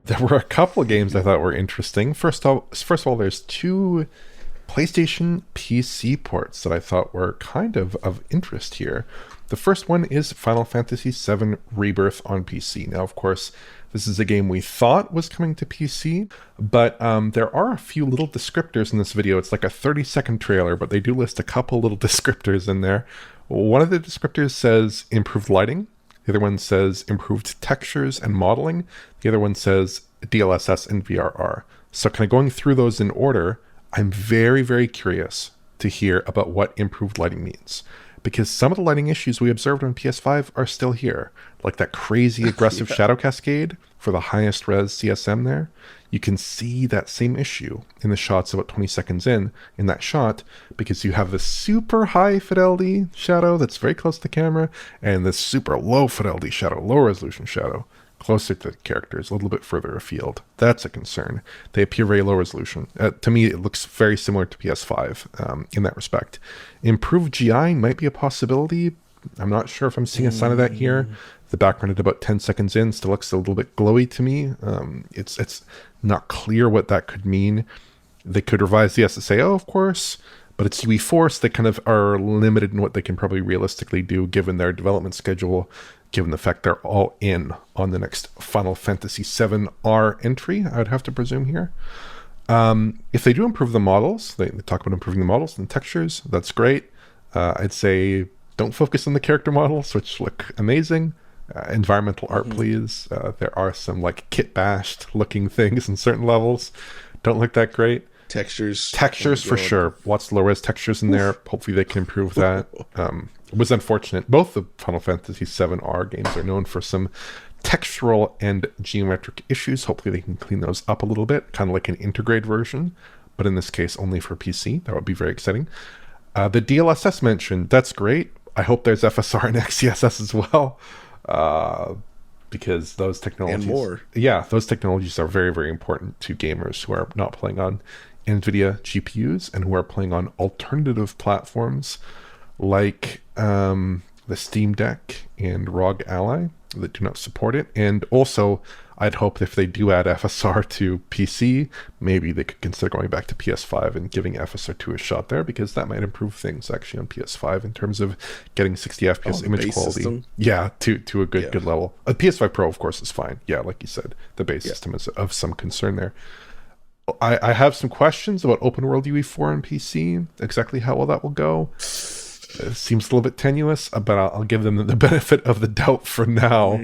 There were a couple of games I thought were interesting. First of all, there's two PlayStation PC ports that I thought were kind of interest here. The first one is Final Fantasy VII Rebirth on PC. Now, of course, this is a game we thought was coming to PC, but there are a few little descriptors in this video. It's like a 30-second trailer, but they do list a couple little descriptors in there. One of the descriptors says improved lighting. The other one says improved textures and modeling. The other one says DLSS and VRR. So kind of going through those in order, I'm very, very curious to hear about what improved lighting means. Because some of the lighting issues we observed on PS5 are still here. Like that crazy aggressive shadow cascade for the highest res CSM there. You can see that same issue in the shots about 20 seconds in that shot, because you have the super high fidelity shadow that's very close to the camera and the super low fidelity shadow, low resolution shadow, closer to the characters, a little bit further afield. That's a concern. They appear very low resolution. To me, it looks very similar to PS5 in that respect. Improved GI might be a possibility. I'm not sure if I'm seeing a sign of that here. The background at about 10 seconds in still looks a little bit glowy to me. It's not clear what that could mean. They could revise the SSAO, of course, but it's UE4, so they kind of are limited in what they can probably realistically do given their development schedule, given the fact they're all in on the next Final Fantasy VII R entry, I would have to presume here. If they do improve the models, they talk about improving the models and textures, that's great. I'd say don't focus on the character models, which look amazing. Environmental art, please. There are some like kit bashed looking things in certain levels. Don't look that great. Textures for sure. Lots of low res textures in there. Hopefully they can improve that. It was unfortunate. Both the Final Fantasy VII R games are known for some textural and geometric issues. Hopefully they can clean those up a little bit, kind of like an integrated version, but in this case only for PC. That would be very exciting. The DLSS mentioned, that's great. I hope there's FSR and XCSS as well. Because those technologies, and more. Yeah, those technologies are very, very important to gamers who are not playing on NVIDIA GPUs and who are playing on alternative platforms like the Steam Deck and ROG Ally that do not support it. And also, I'd hope if they do add FSR to PC, maybe they could consider going back to PS5 and giving FSR2 a shot there, because that might improve things actually on PS5 in terms of getting 60 FPS image quality. System. Yeah, to a good level. A PS5 Pro, of course, is fine. Yeah, like you said, the base system is of some concern there. I have some questions about Open World UE4 on PC, exactly how well that will go. It seems a little bit tenuous, but I'll give them the benefit of the doubt for now.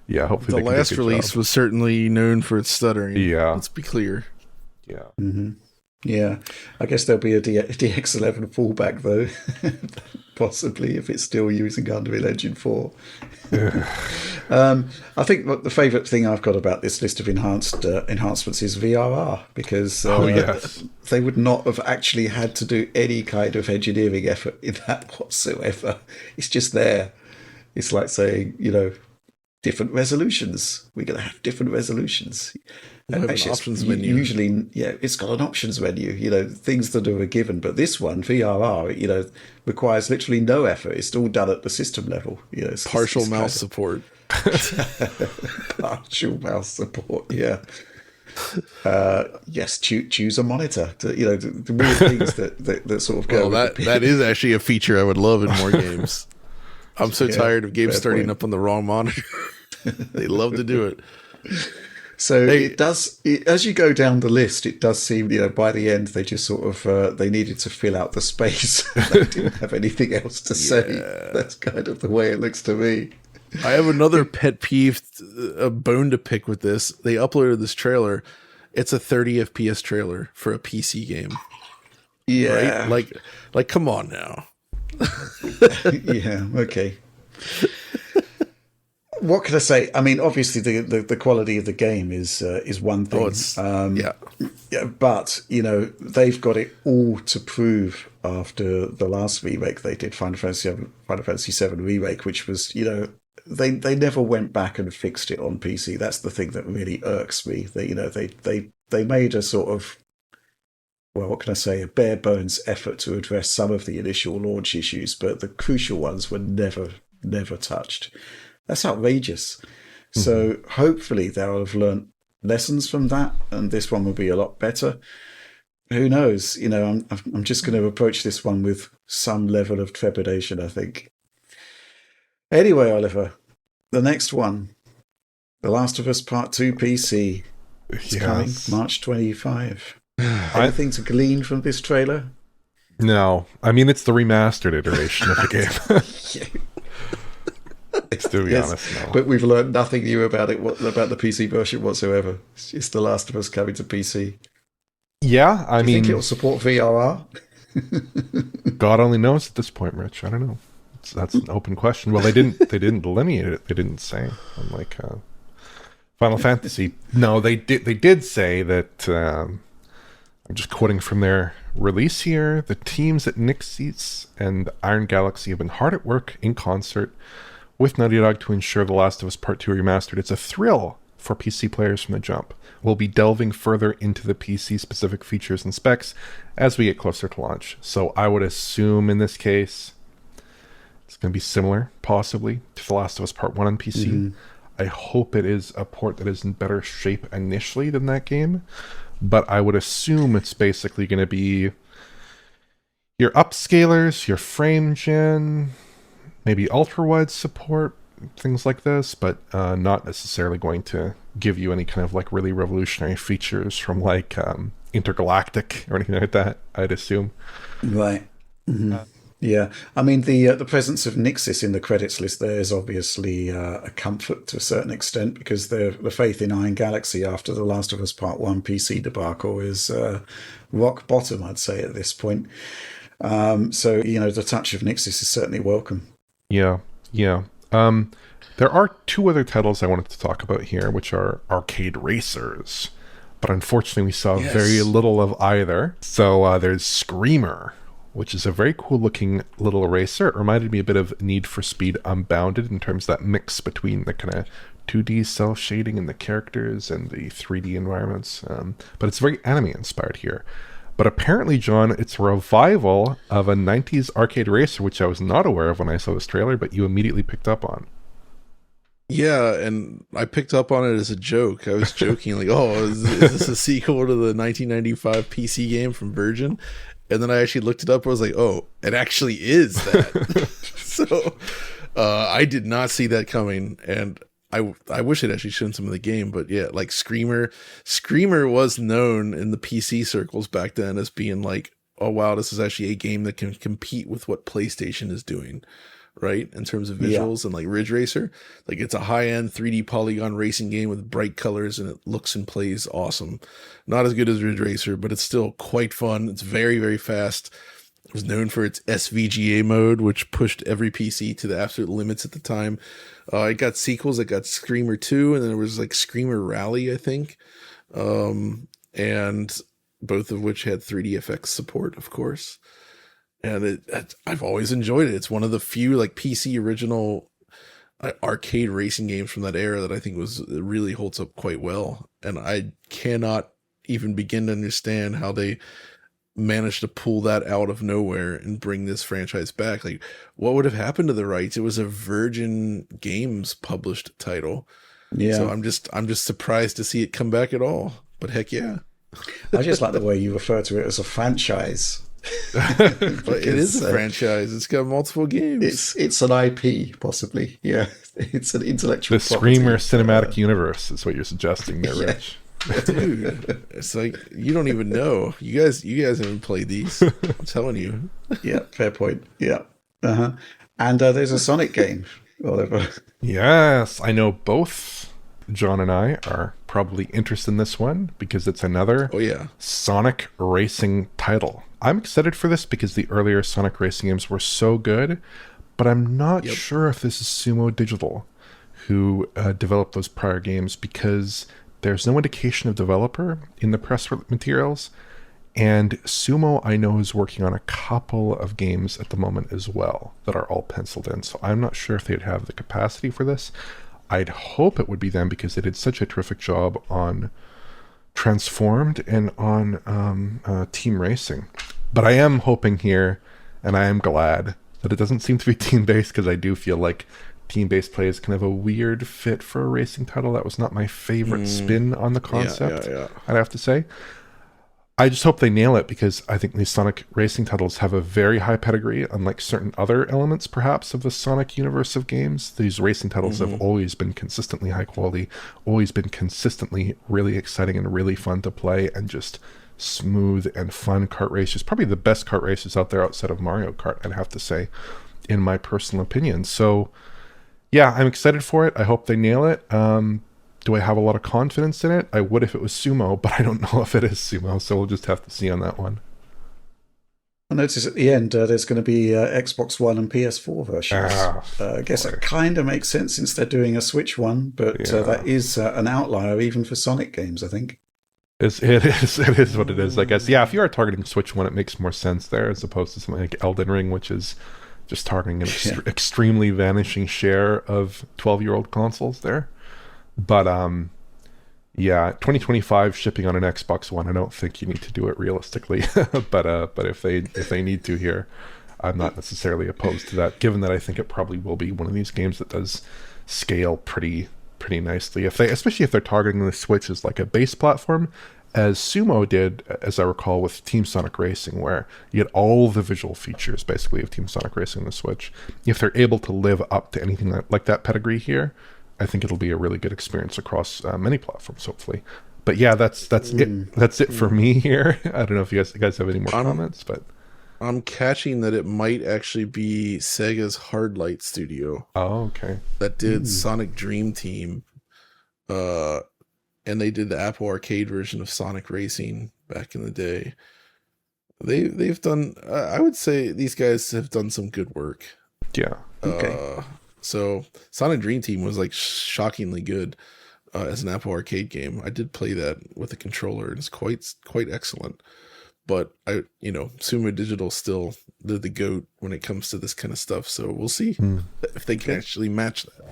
Yeah, hopefully the last release was certainly known for its stuttering. Yeah. Let's be clear. Yeah. Mm-hmm. Yeah. I guess there'll be a DX11 fallback, though. Possibly, if it's still using Unreal Engine 4. I think the favourite thing I've got about this list of enhancements is VRR, because they would not have actually had to do any kind of engineering effort in that whatsoever. It's just there. It's like saying, different resolutions. We're going to have different resolutions. Actually, an options menu. Usually, it's got an options menu, things that are given. But this one, VRR, requires literally no effort. It's all done at the system level. Partial mouse support. Partial mouse support, yeah. Yes, choose a monitor. The weird things that sort of go. Well, that is actually a feature I would love in more games. I'm so tired of games starting up on the wrong monitor. They love to do it. So it does, as you go down the list, it does seem, by the end, they just sort of, they needed to fill out the space. They didn't have anything else to say. That's kind of the way it looks to me. I have another pet peeve, a bone to pick with this. They uploaded this trailer. It's a 30 FPS trailer for a PC game. Yeah. Right? Like, come on now. Yeah, okay. What can I say? I mean, obviously the quality of the game is one thing. But they've got it all to prove after the last remake they did, Final Fantasy VII remake, which was they never went back and fixed it on PC. That's the thing that really irks me. They made a sort of, well, what can I say, a bare bones effort to address some of the initial launch issues, but the crucial ones were never touched. That's outrageous. So hopefully they'll have learnt lessons from that, and this one will be a lot better. Who knows? I'm just going to approach this one with some level of trepidation, I think. Anyway, Oliver, the next one, The Last of Us Part 2 PC. It's coming March 25. Anything to glean from this trailer? No. I mean, it's the remastered iteration of the game. To be honest, no. But we've learned nothing new about the PC version whatsoever. It's just The Last of Us coming to PC. Yeah, I mean... Do you think it'll support VRR? God only knows at this point, Rich. I don't know. That's an open question. Well, they didn't delineate it. They didn't say. Unlike Final Fantasy. No, they did say that... I'm just quoting from their release here. The teams at Nixis and Iron Galaxy have been hard at work in concert with Naughty Dog to ensure The Last of Us Part 2 Remastered. It's a thrill for PC players from the jump. We'll be delving further into the PC-specific features and specs as we get closer to launch. So I would assume in this case, it's going to be similar, possibly, to The Last of Us Part 1 on PC. Mm-hmm. I hope it is a port that is in better shape initially than that game. But I would assume it's basically going to be your upscalers, your frame gen, maybe ultra-wide support, things like this, but not necessarily going to give you any kind of like really revolutionary features from like Intergalactic or anything like that, I'd assume. Right. Mm-hmm. Yeah. I mean, the presence of Nixis in the credits list there is obviously a comfort to a certain extent, because the faith in Iron Galaxy after The Last of Us Part 1 PC debacle is rock bottom, I'd say, at this point. So, the touch of Nixis is certainly welcome. Yeah. There are two other titles I wanted to talk about here, which are arcade racers. But unfortunately, we saw very little of either. So there's Screamer, which is a very cool-looking little racer. It reminded me a bit of Need for Speed Unbounded in terms of that mix between the kind of 2D cell shading and the characters and the 3D environments. But it's very anime-inspired here. But apparently, John, it's a revival of a 90s arcade racer, which I was not aware of when I saw this trailer, but you immediately picked up on. Yeah, and I picked up on it as a joke. I was joking, like, oh, is this a sequel to the 1995 PC game from Virgin? And then I actually looked it up. I was like, oh, it actually is that. So I did not see that coming. And I wish it actually shown some of the game. But yeah, like Screamer was known in the PC circles back then as being like, oh, wow, this is actually a game that can compete with what PlayStation is doing, right? In terms of visuals and like Ridge Racer. Like it's a high-end 3D polygon racing game with bright colors, and it looks and plays awesome. Not as good as Ridge Racer, but it's still quite fun. It's very, very fast. It was known for its SVGA mode, which pushed every PC to the absolute limits at the time. It got sequels. It got Screamer 2, and then there was like Screamer Rally, I think. And both of which had 3D effects support, of course. And I've always enjoyed it. It's one of the few like PC original arcade racing games from that era that I think really holds up quite well. And I cannot even begin to understand how they managed to pull that out of nowhere and bring this franchise back. Like, what would have happened to the rights? It was a Virgin Games published title. Yeah. So I'm just surprised to see it come back at all. But heck yeah. I just like the way you refer to it as a franchise. It is a franchise. It's got multiple games. It's an IP, possibly. Yeah, it's an intellectual. The Screamer cinematic universe is what you're suggesting there, Rich. Dude, it's like you don't even know. You guys haven't played these. I'm telling you. Yeah, fair point. Yeah, and there's a Sonic game, Oliver. Yes, I know both John and I are probably interested in this one because it's another Sonic racing title. I'm excited for this because the earlier Sonic racing games were so good, but I'm not sure if this is Sumo Digital who developed those prior games, because there's no indication of developer in the press materials, and Sumo I know is working on a couple of games at the moment as well that are all penciled in, so I'm not sure if they'd have the capacity for this. I'd hope it would be them because they did such a terrific job on Transformed and on Team Racing. But I am hoping here, and I am glad that it doesn't seem to be team-based, because I do feel like team-based play is kind of a weird fit for a racing title. That was not my favorite spin on the concept, I'd have to say. I just hope they nail it, because I think these Sonic racing titles have a very high pedigree, unlike certain other elements, perhaps, of the Sonic universe of games. These racing titles have always been consistently high quality, always been consistently really exciting and really fun to play, and just smooth and fun kart races. Probably the best kart races out there outside of Mario Kart, I'd have to say, in my personal opinion. So, yeah, I'm excited for it. I hope they nail it. Do I have a lot of confidence in it? I would if it was Sumo, but I don't know if it is Sumo, so we'll just have to see on that one. I notice at the end there's going to be Xbox One and PS4 versions. I guess it kind of makes sense since they're doing a Switch one, but that is an outlier even for Sonic games, I think. It is what it is, I guess. Yeah, if you are targeting Switch one, it makes more sense there as opposed to something like Elden Ring, which is just targeting an extremely vanishing share of 12-year-old consoles there. But 2025 shipping on an Xbox One, I don't think you need to do it realistically. but if they need to here, I'm not necessarily opposed to that, given that I think it probably will be one of these games that does scale pretty nicely. Especially if they're targeting the Switch as like a base platform, as Sumo did, as I recall, with Team Sonic Racing, where you get all the visual features basically of Team Sonic Racing on the Switch. If they're able to live up to anything like that pedigree here, I think it'll be a really good experience across many platforms, hopefully. But yeah, that's it. That's it for me here. I don't know if you guys have any more comments, but I'm catching that it might actually be Sega's Hardlight studio. Oh, okay. That did Sonic Dream Team, and they did the Apple Arcade version of Sonic Racing back in the day. They've done. I would say these guys have done some good work. Yeah. Okay. So Sonic Dream Team was like shockingly good as an Apple Arcade game. I did play that with a controller, and it's quite excellent. But Sumo Digital still the GOAT when it comes to this kind of stuff. So we'll see if they can actually match that.